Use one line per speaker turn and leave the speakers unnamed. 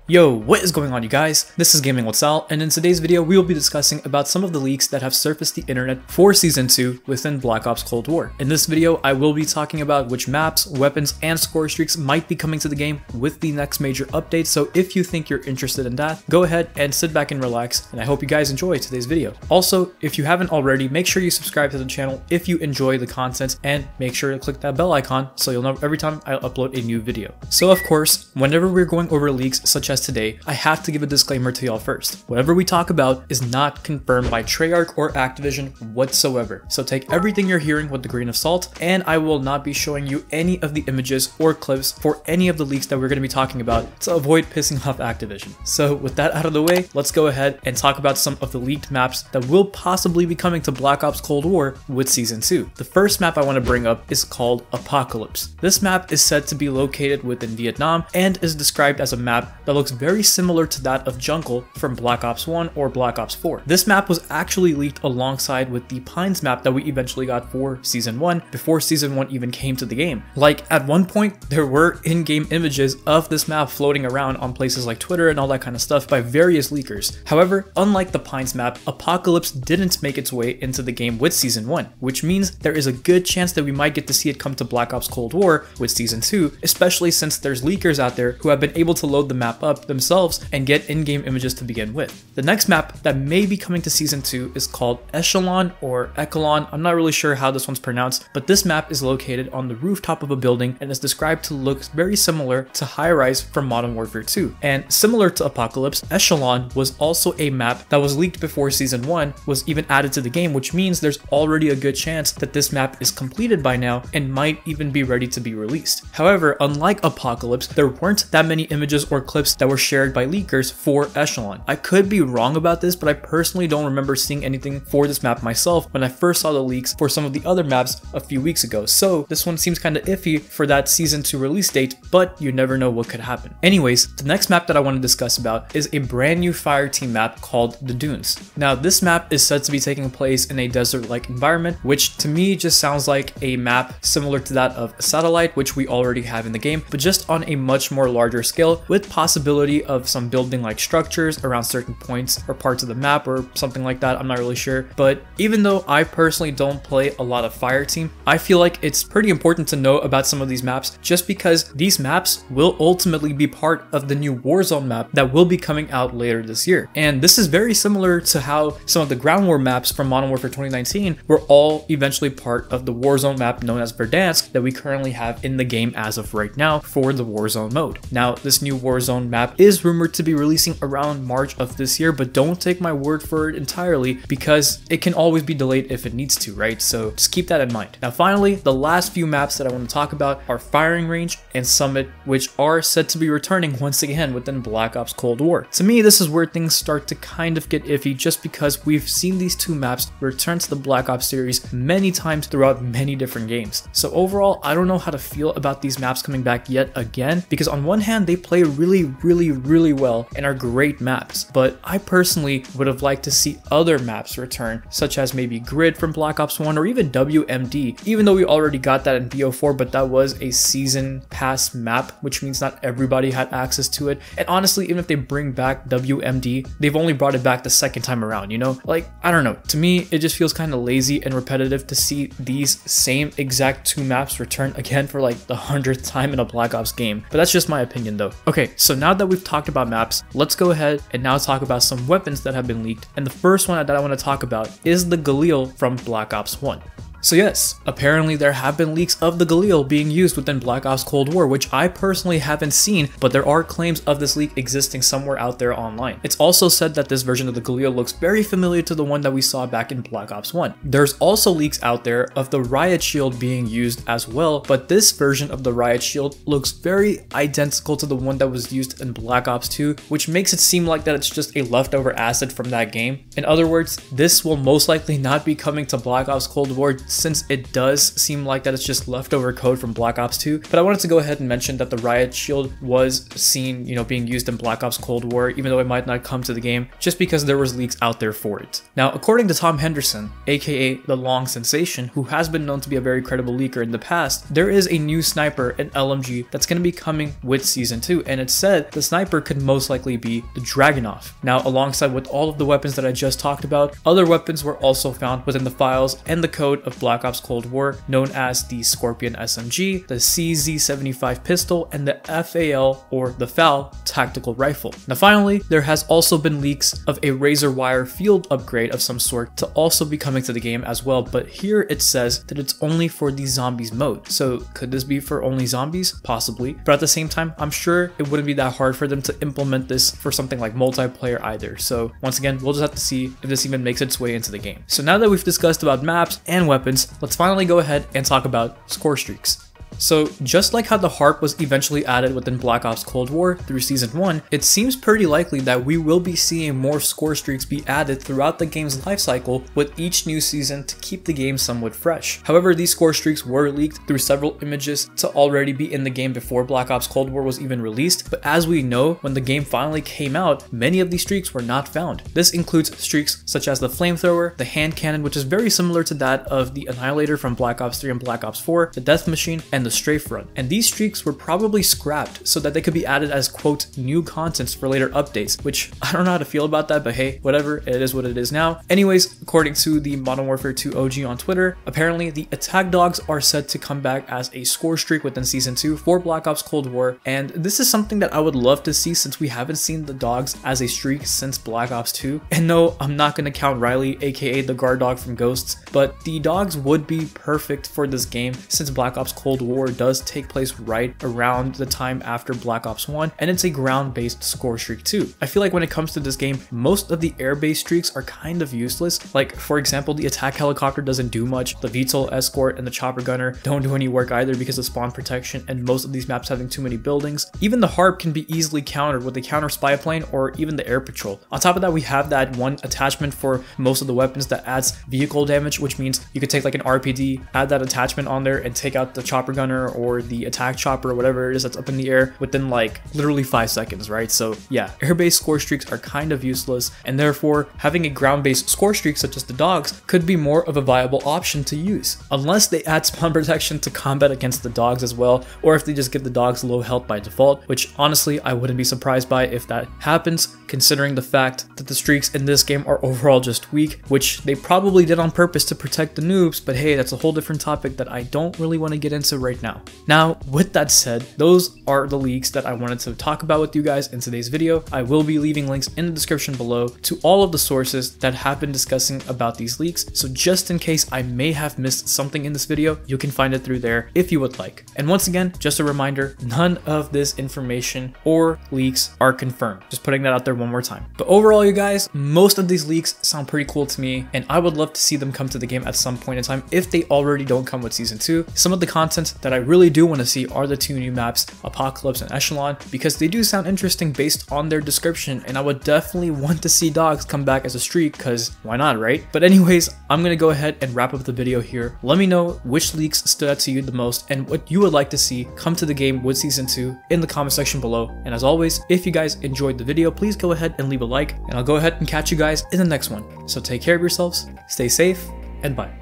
Yo, what is going on, you guys? This is GamingWithSal, and in today's video we will be discussing about some of the leaks that have surfaced the internet for Season 2 within Black Ops Cold War. In this video, I will be talking about which maps, weapons, and score streaks might be coming to the game with the next major update, so if you think you're interested in that, go ahead and sit back and relax, and I hope you guys enjoy today's video. Also, if you haven't already, make sure you subscribe to the channel if you enjoy the content, and make sure to click that bell icon so you'll know every time I upload a new video. So of course, whenever we're going over leaks such as today, I have to give a disclaimer to y'all first. Whatever we talk about is not confirmed by Treyarch or Activision whatsoever, so take everything you're hearing with a grain of salt, and I will not be showing you any of the images or clips for any of the leaks that we're going to be talking about to avoid pissing off Activision. So with that out of the way, let's go ahead and talk about some of the leaked maps that will possibly be coming to Black Ops Cold War with Season 2. The first map I want to bring up is called Apocalypse. This map is said to be located within Vietnam and is described as a map that looks very similar to that of Jungle from Black Ops 1 or Black Ops 4. This map was actually leaked alongside with the Pines map that we eventually got for Season 1 before Season 1 even came to the game. Like, at one point, there were in-game images of this map floating around on places like Twitter and all that kind of stuff by various leakers. However, unlike the Pines map, Apocalypse didn't make its way into the game with Season 1, which means there is a good chance that we might get to see it come to Black Ops Cold War with Season 2, especially since there's leakers out there who have been able to load the map up themselves and get in-game images to begin with. The next map that may be coming to Season 2 is called Echelon or Echelon. I'm not really sure how this one's pronounced, but this map is located on the rooftop of a building and is described to look very similar to High Rise from Modern Warfare 2. And similar to Apocalypse, Echelon was also a map that was leaked before Season 1 was even added to the game, which means there's already a good chance that this map is completed by now and might even be ready to be released. However, unlike Apocalypse, there weren't that many images or clips that were shared by leakers for Echelon. I could be wrong about this, but I personally don't remember seeing anything for this map myself when I first saw the leaks for some of the other maps a few weeks ago, so this one seems kind of iffy for that Season 2 release date, but you never know what could happen. Anyways, the next map that I want to discuss about is a brand new Fireteam map called The Dunes. Now, this map is said to be taking place in a desert-like environment, which to me just sounds like a map similar to that of Satellite, which we already have in the game, but just on a much more larger scale with possibility of some building like structures around certain points or parts of the map or something like that. I'm not really sure, but even though I personally don't play a lot of Fireteam, I feel like it's pretty important to know about some of these maps just because these maps will ultimately be part of the new Warzone map that will be coming out later this year. And this is very similar to how some of the ground war maps from Modern Warfare 2019 were all eventually part of the Warzone map known as Verdansk that we currently have in the game as of right now for the Warzone mode. Now, this new Warzone map is rumored to be releasing around March of this year, but don't take my word for it entirely because it can always be delayed if it needs to, right? So just keep that in mind. Now finally, the last few maps that I want to talk about are Firing Range and Summit, which are said to be returning once again within Black Ops Cold War. To me, this is where things start to kind of get iffy just because we've seen these two maps return to the Black Ops series many times throughout many different games. So overall, I don't know how to feel about these maps coming back yet again because on one hand, they play really well and are great maps, but I personally would have liked to see other maps return, such as maybe Grid from Black Ops 1 or even WMD, even though we already got that in BO4, but that was a season pass map, which means not everybody had access to it. And honestly, even if they bring back WMD, they've only brought it back the second time around, you know? Like, I don't know. To me, it just feels kind of lazy and repetitive to see these same exact two maps return again for like the 100th time in a Black Ops game. But that's just my opinion though. Okay, so now that we've talked about maps, let's go ahead and now talk about some weapons that have been leaked. And the first one that I want to talk about is the Galil from Black Ops 1. So yes, apparently there have been leaks of the Galil being used within Black Ops Cold War, which I personally haven't seen, but there are claims of this leak existing somewhere out there online. It's also said that this version of the Galil looks very familiar to the one that we saw back in Black Ops 1. There's also leaks out there of the Riot Shield being used as well, but this version of the Riot Shield looks very identical to the one that was used in Black Ops 2, which makes it seem like that it's just a leftover asset from that game. In other words, this will most likely not be coming to Black Ops Cold War since it does seem like that it's just leftover code from Black Ops 2, but I wanted to go ahead and mention that the riot shield was seen, being used in Black Ops Cold War, even though it might not come to the game, just because there was leaks out there for it. Now, according to Tom Henderson, aka The Long Sensation, who has been known to be a very credible leaker in the past, there is a new sniper, an LMG, that's going to be coming with Season 2, and it said the sniper could most likely be the Dragunov. Now, alongside with all of the weapons that I just talked about, other weapons were also found within the files and the code of Black Ops Cold War, known as the Scorpion SMG, the CZ75 pistol, and the FAL, or the FAL, tactical rifle. Now finally, there has also been leaks of a razor wire field upgrade of some sort to also be coming to the game as well, but here it says that it's only for the zombies mode. So could this be for only zombies? Possibly, but at the same time, I'm sure it wouldn't be that hard for them to implement this for something like multiplayer either. So once again, we'll just have to see if this even makes its way into the game. So now that we've discussed about maps and weapons, let's finally go ahead and talk about Scorestreaks. So just like how the harp was eventually added within Black Ops Cold War through Season 1, it seems pretty likely that we will be seeing more score streaks be added throughout the game's lifecycle with each new season to keep the game somewhat fresh. However, these score streaks were leaked through several images to already be in the game before Black Ops Cold War was even released, but as we know, when the game finally came out, many of these streaks were not found. This includes streaks such as the flamethrower, the hand cannon, which is very similar to that of the Annihilator from Black Ops 3 and Black Ops 4, the death machine, and the strafe run, and these streaks were probably scrapped so that they could be added as quote new contents for later updates, which I don't know how to feel about that, but hey, whatever, it is what it is now. Anyways, according to the Modern Warfare 2 OG on Twitter, apparently the attack dogs are set to come back as a score streak within Season 2 for Black Ops Cold War, and this is something that I would love to see since we haven't seen the dogs as a streak since Black Ops 2. And no, I'm not going to count Riley, aka the guard dog from Ghosts, but the dogs would be perfect for this game since Black Ops Cold War does take place right around the time after Black Ops 1, and it's a ground-based score streak too. I feel like when it comes to this game, most of the air-based streaks are kind of useless. Like, for example, the attack helicopter doesn't do much, the VTOL escort and the chopper gunner don't do any work either because of spawn protection and most of these maps having too many buildings. Even the harp can be easily countered with the counter spy plane or even the air patrol. On top of that, we have that one attachment for most of the weapons that adds vehicle damage, which means you could take like an RPD, add that attachment on there, and take out the chopper gunner or the attack chopper or whatever it is that's up in the air within like literally 5 seconds, right? So yeah, air-based score streaks are kind of useless, and therefore having a ground-based score streak such as the dogs could be more of a viable option to use, unless they add spawn protection to combat against the dogs as well, or if they just give the dogs low health by default, which honestly I wouldn't be surprised by if that happens, considering the fact that the streaks in this game are overall just weak, which they probably did on purpose to protect the noobs, but hey, that's a whole different topic that I don't really want to get into right now. Now, with that said, those are the leaks that I wanted to talk about with you guys in today's video. I will be leaving links in the description below to all of the sources that have been discussing about these leaks, so just in case I may have missed something in this video, you can find it through there if you would like. And once again, just a reminder, none of this information or leaks are confirmed. Just putting that out there one more time. But overall, you guys, most of these leaks sound pretty cool to me, and I would love to see them come to the game at some point in time if they already don't come with Season 2. Some of the content that I really do want to see are the 2 new maps, Apocalypse and Echelon, because they do sound interesting based on their description, and I would definitely want to see dogs come back as a streak, because why not, right? But anyways, I'm gonna go ahead and wrap up the video here. Let me know which leaks stood out to you the most and what you would like to see come to the game with Season 2 in the comment section below. And as always, if you guys enjoyed the video, please go ahead and leave a like, and I'll go ahead and catch you guys in the next one. So take care of yourselves, stay safe, and bye.